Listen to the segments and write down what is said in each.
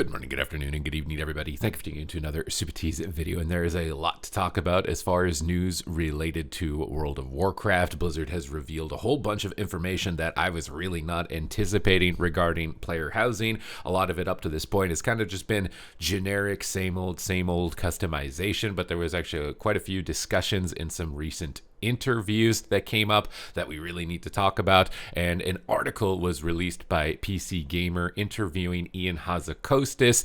Good morning, good afternoon, and good evening, everybody. Thank you for tuning into another Supatease video, and there is a lot to talk about as far as news related to World of Warcraft. Blizzard has revealed a whole bunch of information that I was really not anticipating regarding player housing. A lot of it up to this point has kind of just been generic, same old customization, but there was actually quite a few discussions in some recent interviews that came up that we really need to talk about, and an article was released by PC Gamer interviewing Ian Hazzikostas,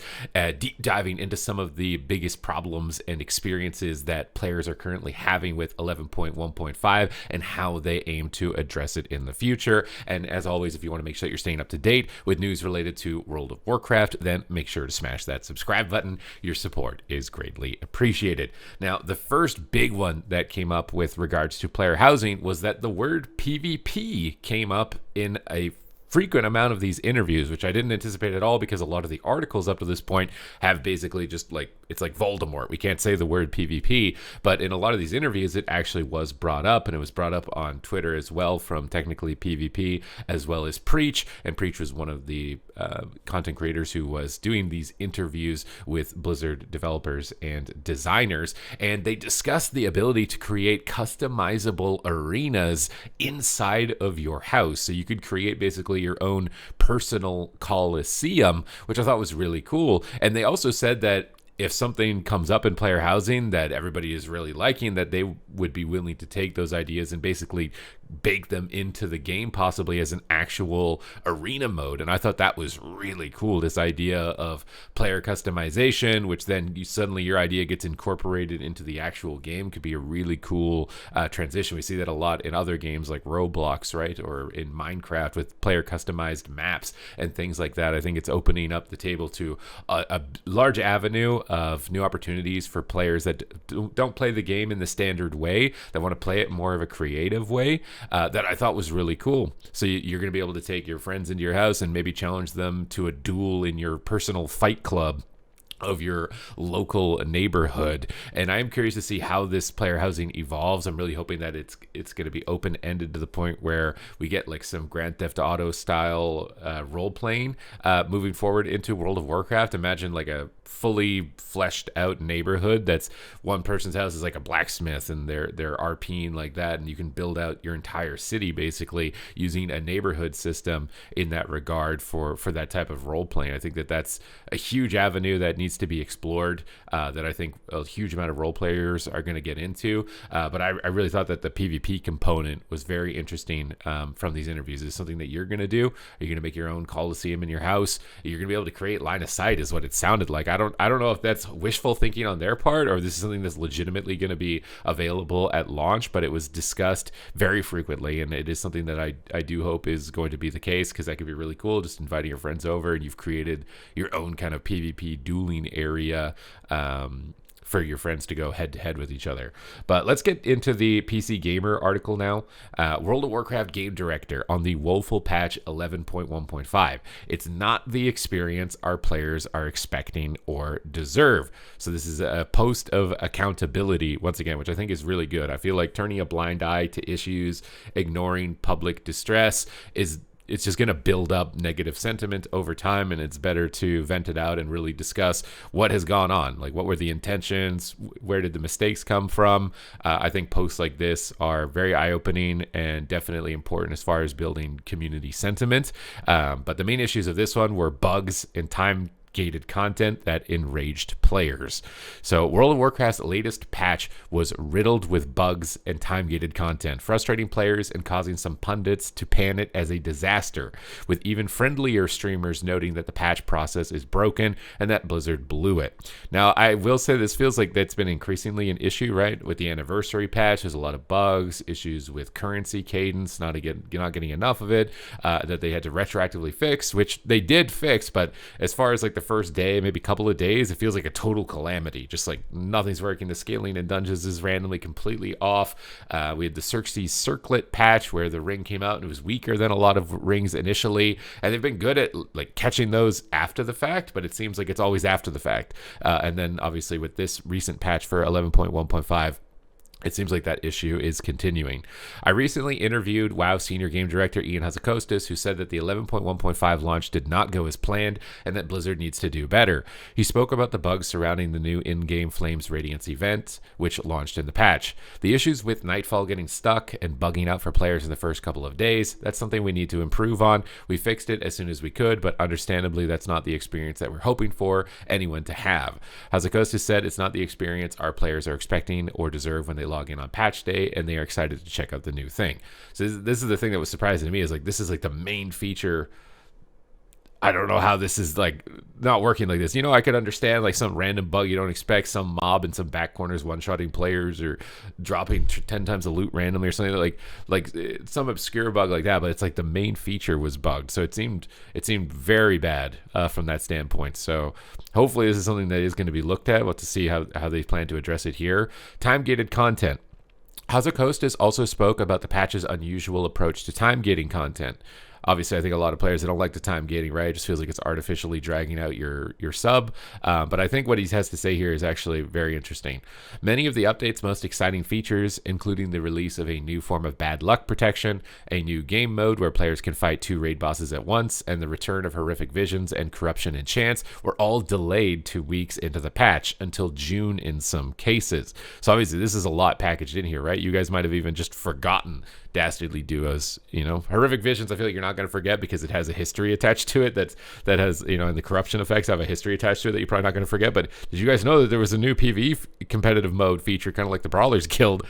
deep diving into some of the biggest problems and experiences that players are currently having with 11.1.5 and how they aim to address it in the future. And as always, if you want to make sure that you're staying up to date with news related to World of Warcraft, then make sure to smash that subscribe button. Your support is greatly appreciated. Now, the first big one that came up with regards to player housing was that the word PvP came up in a frequent amount of these interviews, which I didn't anticipate at all, because a lot of the articles up to this point have basically just it's like Voldemort. We can't say the word PvP, but in a lot of these interviews, it actually was brought up, and it was brought up on Twitter as well from Technically PvP, as well as Preach. And Preach was one of the content creators who was doing these interviews with Blizzard developers and designers, and they discussed the ability to create customizable arenas inside of your house. So you could create basically your own personal coliseum, which I thought was really cool. And they also said that if something comes up in player housing that everybody is really liking, that they would be willing to take those ideas and basically bake them into the game, possibly as an actual arena mode. And I thought that was really cool, this idea of player customization, which then suddenly your idea gets incorporated into the actual game, could be a really cool transition. We see that a lot in other games like Roblox, right? Or in Minecraft with player customized maps and things like that. I think it's opening up the table to a large avenue of new opportunities for players that don't play the game in the standard way, that want to play it more of a creative way. That I thought was really cool. So you're going to be able to take your friends into your house and maybe challenge them to a duel in your personal fight club of your local neighborhood. And I'm curious to see how this player housing evolves. I'm really hoping that it's going to be open-ended to the point where we get like some Grand Theft Auto style role-playing moving forward into World of Warcraft. Imagine like a fully fleshed out neighborhood that's one person's house is like a blacksmith, and they're RPing like that, and you can build out your entire city basically using a neighborhood system in that regard for that type of role-playing. I think that's a huge avenue that needs to be explored, that I think a huge amount of role players are going to get into. But I really thought that the PvP component was very interesting from these interviews. Is something that you're going to do? Are you going to make your own coliseum in your house? You're going to be able to create line of sight, is what it sounded like. I don't know if that's wishful thinking on their part, or this is something that's legitimately going to be available at launch, but it was discussed very frequently, and it is something that I do hope is going to be the case, because that could be really cool, just inviting your friends over and you've created your own kind of PvP dueling area for your friends to go head to head with each other. But let's get into the PC Gamer article now. World of Warcraft game director on the woeful patch 11.1.5. It's not the experience our players are expecting or deserve. So this is a post of accountability, once again, which I think is really good. I feel like turning a blind eye to issues, ignoring public distress it's just going to build up negative sentiment over time, and it's better to vent it out and really discuss what has gone on. Like, what were the intentions? Where did the mistakes come from? I think posts like this are very eye-opening and definitely important as far as building community sentiment. But the main issues of this one were bugs and time-gated content that enraged players. So World of Warcraft's latest patch was riddled with bugs and time-gated content, frustrating players and causing some pundits to pan it as a disaster, with even friendlier streamers noting that the patch process is broken and that Blizzard blew it. Now, I will say this feels like that's been increasingly an issue, right? With the anniversary patch, there's a lot of bugs, issues with currency cadence, not getting enough of it, that they had to retroactively fix, which they did fix, but as far as like the first day, maybe a couple of days, it feels like a total calamity. Just like nothing's working. The scaling in dungeons is randomly completely off. We had the Xerxes Circlet patch where the ring came out and it was weaker than a lot of rings initially, and they've been good at like catching those after the fact, but it seems like it's always after the fact. And then obviously with this recent patch for 11.1.5, It seems like that issue is continuing. I recently interviewed WoW senior game director Ian Hazakostas, who said that the 11.1.5 launch did not go as planned and that Blizzard needs to do better. He spoke about the bugs surrounding the new in-game Flames Radiance event, which launched in the patch. The issues with Nightfall getting stuck and bugging out for players in the first couple of days, that's something we need to improve on. We fixed it as soon as we could, but understandably, that's not the experience that we're hoping for anyone to have. Hazakostas said it's not the experience our players are expecting or deserve when they log in on patch day, and they are excited to check out the new thing. So this is the thing that was surprising to me, is like, this is like the main feature. I don't know how this is like not working like this. You know, I could understand like some random bug you don't expect, some mob in some back corners one-shotting players or dropping 10 times the loot randomly or something like some obscure bug like that. But it's like the main feature was bugged, so it seemed very bad from that standpoint. So hopefully this is something that is going to be looked at. We'll have to see how they plan to address it here. Time-gated content. Hazakostas also spoke about the patch's unusual approach to time-gating content. Obviously, I think a lot of players, they don't like the time gating, right? It just feels like it's artificially dragging out your sub. But I think what he has to say here is actually very interesting. Many of the update's most exciting features, including the release of a new form of bad luck protection, a new game mode where players can fight 2 raid bosses at once, and the return of horrific visions and corruption and chance, were all delayed 2 weeks into the patch until June in some cases. So obviously, this is a lot packaged in here, right? You guys might have even just forgotten Dastardly Duos, you know. Horrific Visions, I feel like you're not going to forget because it has a history attached to it that has, you know, and the corruption effects have a history attached to it that you're probably not going to forget. But did you guys know that there was a new PvE competitive mode feature, kind of like the Brawlers Guild?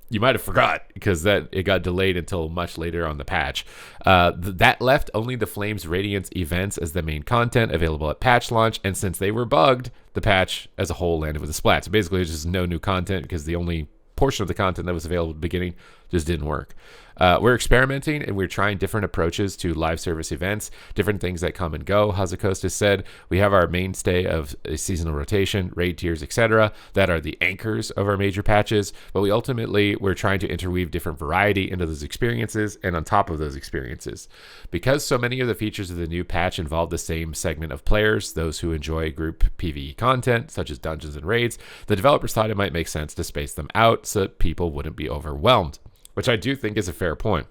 You might have forgot because it got delayed until much later on the patch. That left only the Flames Radiance events as the main content available at patch launch, and since they were bugged, the patch as a whole landed with a splat. So basically, there's just no new content because the only portion of the content that was available at the beginning just didn't work. We're experimenting and we're trying different approaches to live service events, different things that come and go. Hazakostas said we have our mainstay of seasonal rotation, raid tiers, etc. that are the anchors of our major patches, but we're trying to interweave different variety into those experiences and on top of those experiences. Because so many of the features of the new patch involve the same segment of players, those who enjoy group PvE content, such as dungeons and raids, the developers thought it might make sense to space them out so that people wouldn't be overwhelmed. Which I do think is a fair point,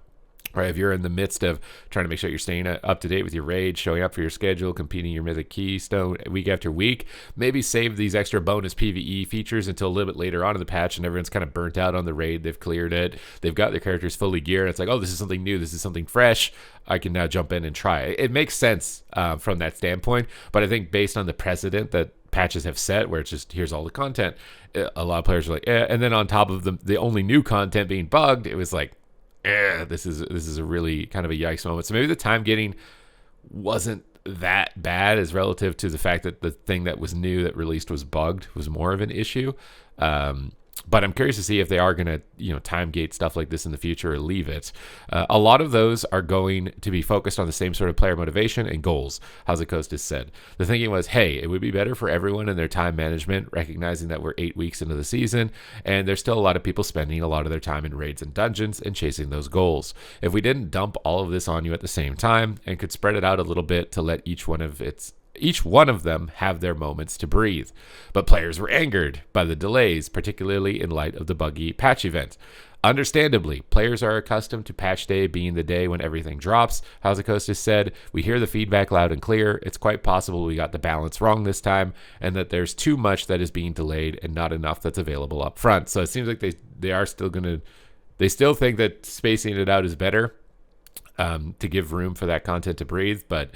right? If you're in the midst of trying to make sure you're staying up to date with your raid, showing up for your schedule, competing your Mythic Keystone week after week, maybe save these extra bonus PvE features until a little bit later on in the patch and everyone's kind of burnt out on the raid. They've cleared it. They've got their characters fully geared. It's like, oh, this is something new. This is something fresh. I can now jump in and try it. It makes sense from that standpoint, but I think based on the precedent that patches have set, where it's just here's all the content, a lot of players are like, and then on top of the only new content being bugged, it was like, this is a really kind of a yikes moment. So maybe the time gating wasn't that bad as relative to the fact that the thing that was new that released was bugged was more of an issue. But I'm curious to see if they are going to, you know, time gate stuff like this in the future or leave it. A lot of those are going to be focused on the same sort of player motivation and goals, Hazakostas said. The thinking was, hey, it would be better for everyone in their time management, recognizing that we're 8 weeks into the season, and there's still a lot of people spending a lot of their time in raids and dungeons and chasing those goals. If we didn't dump all of this on you at the same time and could spread it out a little bit to let each one of them have their moments to breathe. But players were angered by the delays, particularly in light of the buggy patch event. Understandably, players are accustomed to patch day being the day when everything drops. Hazakostas said, we hear the feedback loud and clear. It's quite possible we got the balance wrong this time and that there's too much that is being delayed and not enough that's available up front. So it seems like they still think that spacing it out is better to give room for that content to breathe, but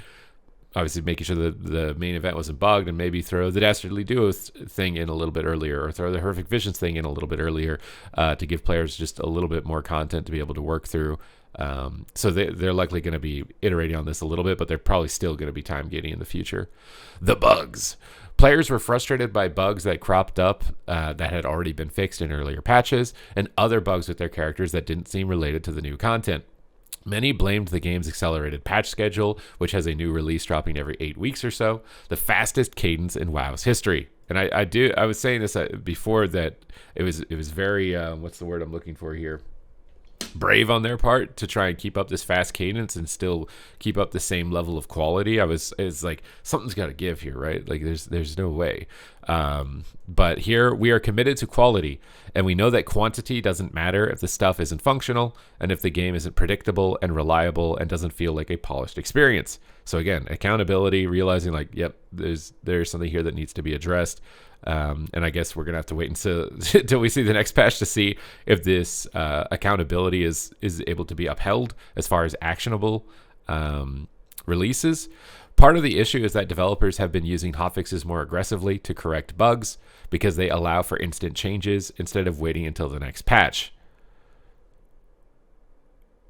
obviously making sure that the main event wasn't bugged, and maybe throw the Dastardly Duos thing in a little bit earlier, or throw the Horrific Visions thing in a little bit earlier to give players just a little bit more content to be able to work through. So they're likely going to be iterating on this a little bit, but they're probably still going to be time gating in the future. The bugs. Players were frustrated by bugs that cropped up that had already been fixed in earlier patches, and other bugs with their characters that didn't seem related to the new content. Many blamed the game's accelerated patch schedule, which has a new release dropping every 8 weeks or so, the fastest cadence in WoW's history. And I was saying this before, that it was very what's the word I'm looking for here? Brave on their part to try and keep up this fast cadence and still keep up the same level of quality. It's like, something's got to give here, right? Like there's no way. But here we are committed to quality, and we know that quantity doesn't matter if the stuff isn't functional and if the game isn't predictable and reliable and doesn't feel like a polished experience. So again, accountability, realizing like, yep, there's something here that needs to be addressed. And I guess we're gonna have to wait until we see the next patch to see if this accountability is able to be upheld as far as actionable releases. Part of the issue is that developers have been using hotfixes more aggressively to correct bugs because they allow for instant changes instead of waiting until the next patch.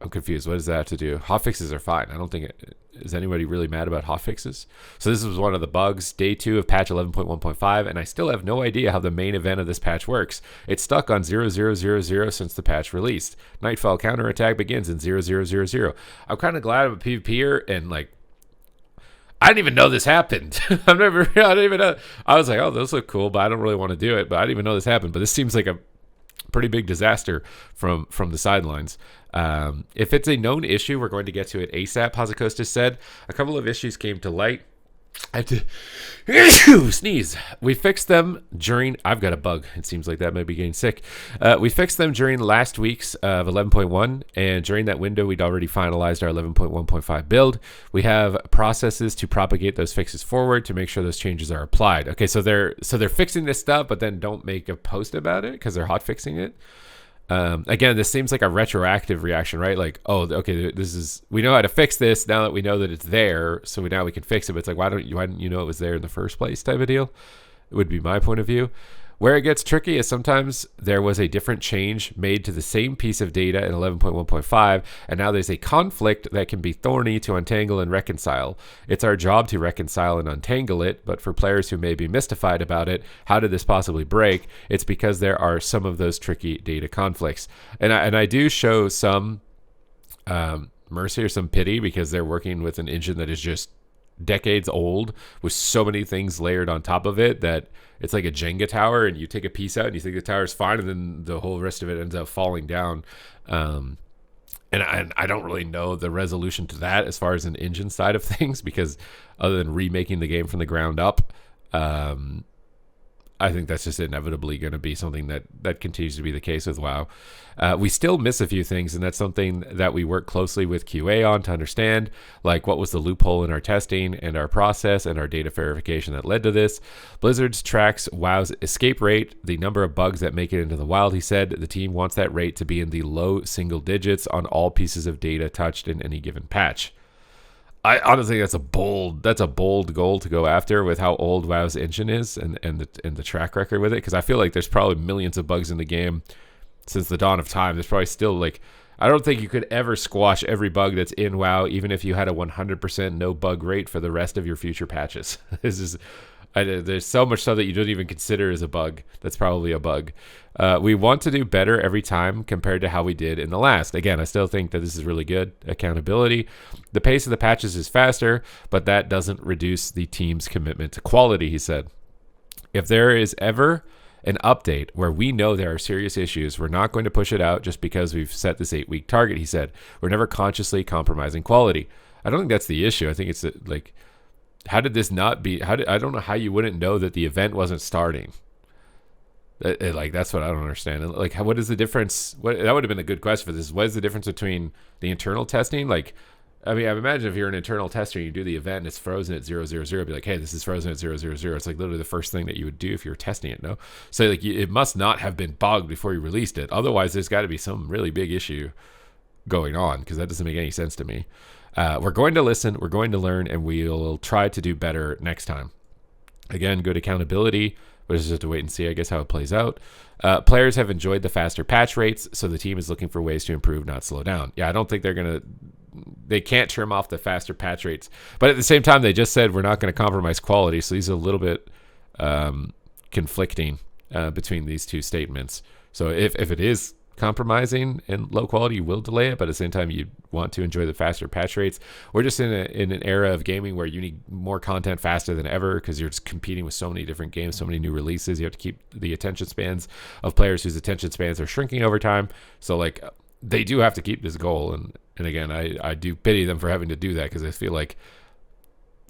I'm confused. What does that have to do? Hotfixes are fine. I don't think is anybody really mad about hotfixes. So this was one of the bugs, day 2 of patch 11.1.5, and I still have no idea how the main event of this patch works. It's stuck on 0000 since the patch released. Nightfall counterattack begins in 0000. I'm kind of glad I'm a PvPer, and like, I didn't even know this happened. I didn't even know. I was like, oh, those look cool, but I don't really want to do it. But I didn't even know this happened. But this seems like a pretty big disaster from the sidelines. If it's a known issue, we're going to get to it ASAP, Hazakostas said. A couple of issues came to light. I have to sneeze. We fixed them during... I've got a bug. It seems like that might be getting sick. We fixed them during last week's of 11.1, and during that window, we'd already finalized our 11.1.5 build. We have processes to propagate those fixes forward to make sure those changes are applied. Okay, so they're fixing this stuff, but then don't make a post about it because they're hot fixing it. Again, this seems like a retroactive reaction, right? Like, oh, okay, we know how to fix this now that we know that it's there, so now we can fix it. But it's like, why didn't you know it was there in the first place type of deal? It would be my point of view. Where it gets tricky is sometimes there was a different change made to the same piece of data in 11.1.5, and now there's a conflict that can be thorny to untangle and reconcile. It's our job to reconcile and untangle it, but for players who may be mystified about it, how did this possibly break? It's because there are some of those tricky data conflicts. And I do show some mercy or some pity because they're working with an engine that is just decades old with so many things layered on top of it that it's like a Jenga tower, and you take a piece out and you think the tower is fine, and then the whole rest of it ends up falling down. And I don't really know the resolution to that as far as an engine side of things, because other than remaking the game from the ground up, I think that's just inevitably going to be something that continues to be the case with WoW. We still miss a few things, and that's something that we work closely with QA on to understand, like what was the loophole in our testing and our process and our data verification that led to this. Blizzard tracks WoW's escape rate, the number of bugs that make it into the wild. He said the team wants that rate to be in the low single digits on all pieces of data touched in any given patch. I honestly, that's a bold goal to go after with how old WoW's engine is and the track record with it. Because I feel like there's probably millions of bugs in the game since the dawn of time. There's probably still like, I don't think you could ever squash every bug that's in WoW, even if you had a 100% no bug rate for the rest of your future patches. There's so much stuff that you don't even consider as a bug that's probably a bug. We want to do better every time compared to how we did in the last. Again, I still think that this is really good. Accountability. The pace of the patches is faster, but that doesn't reduce the team's commitment to quality, he said. If there is ever an update where we know there are serious issues, we're not going to push it out just because we've set this 8-week target, he said. We're never consciously compromising quality. I don't think that's the issue. I think it's like, how did this not be? I don't know how you wouldn't know that the event wasn't starting. Like, that's what I don't understand. Like, what is the difference? That would have been a good question for this. What is the difference between the internal testing? Like, I mean, I imagine if you're an internal tester and you do the event and it's frozen at 000, be like, hey, this is frozen at 000. It's like literally the first thing that you would do if you're testing it, no? So like, it must not have been bugged before you released it. Otherwise, there's got to be some really big issue going on, because that doesn't make any sense to me. We're going to listen, we're going to learn, and we'll try to do better next time. Again, good accountability, but it's just to wait and see, I guess, how it plays out. Players have enjoyed the faster patch rates, so the team is looking for ways to improve, not slow down. Yeah, I don't think they can't trim off the faster patch rates. But at the same time, they just said we're not going to compromise quality, so these are a little bit conflicting between these two statements. So if it is compromising and low quality, you will delay it, but at the same time you want to enjoy the faster patch rates. We're just in an era of gaming where you need more content faster than ever, because you're just competing with so many different games, so many new releases. You have to keep the attention spans of players whose attention spans are shrinking over time. So like, they do have to keep this goal, and again, I do pity them for having to do that, because I feel like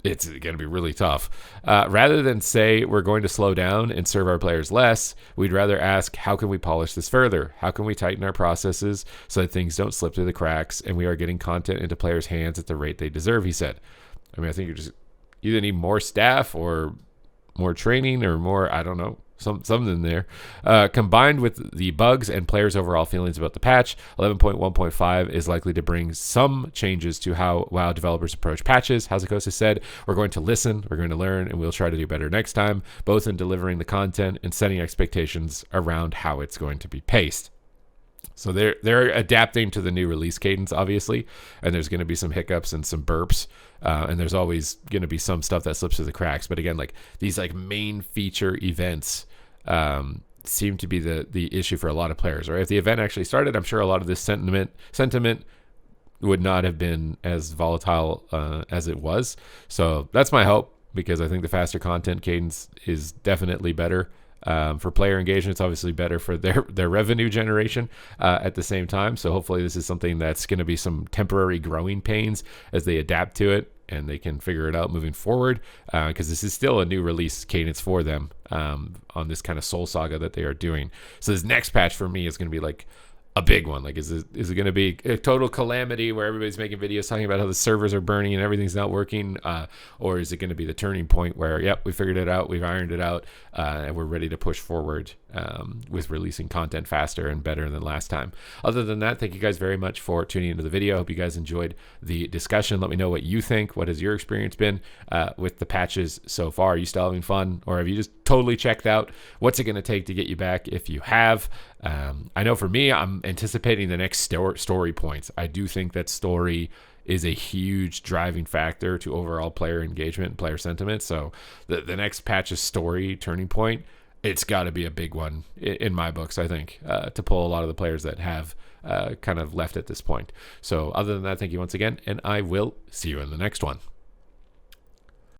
it's going to be really tough. Rather than say we're going to slow down and serve our players less, we'd rather ask, how can we polish this further? How can we tighten our processes so that things don't slip through the cracks and we are getting content into players' hands at the rate they deserve, he said. I mean, I think you just either need more staff or more training or more, I don't know, something there. Combined with the bugs and players' overall feelings about the patch, 11.1.5 is likely to bring some changes to how WoW developers approach patches. Hazukosa said, we're going to listen, we're going to learn, and we'll try to do better next time, both in delivering the content and setting expectations around how it's going to be paced. So they're adapting to the new release cadence, obviously, and there's going to be some hiccups and some burps, and there's always going to be some stuff that slips through the cracks. But again, like these like main feature events seem to be the issue for a lot of players. Or if the event actually started, I'm sure a lot of this sentiment would not have been as volatile as it was. So that's my hope, because I think the faster content cadence is definitely better. For player engagement, it's obviously better for their revenue generation at the same time. So hopefully this is something that's going to be some temporary growing pains as they adapt to it and they can figure it out moving forward, because this is still a new release cadence for them on this kind of Soul Saga that they are doing. So this next patch for me is going to be like a big one. Like, is it going to be a total calamity where everybody's making videos talking about how the servers are burning and everything's not working? Or is it going to be the turning point where, yep, we figured it out, we've ironed it out, and we're ready to push forward with releasing content faster and better than last time? Other than that, thank you guys very much for tuning into the video. I hope you guys enjoyed the discussion. Let me know what you think. What has your experience been with the patches so far? Are you still having fun, or have you just totally checked out? What's it going to take to get you back if you have? I know for me, I'm anticipating the next story points. I do think that story is a huge driving factor to overall player engagement and player sentiment. So the next patch's story turning point, it's got to be a big one in my books, I think, to pull a lot of the players that have kind of left at this point. So other than that, thank you once again, and I will see you in the next one.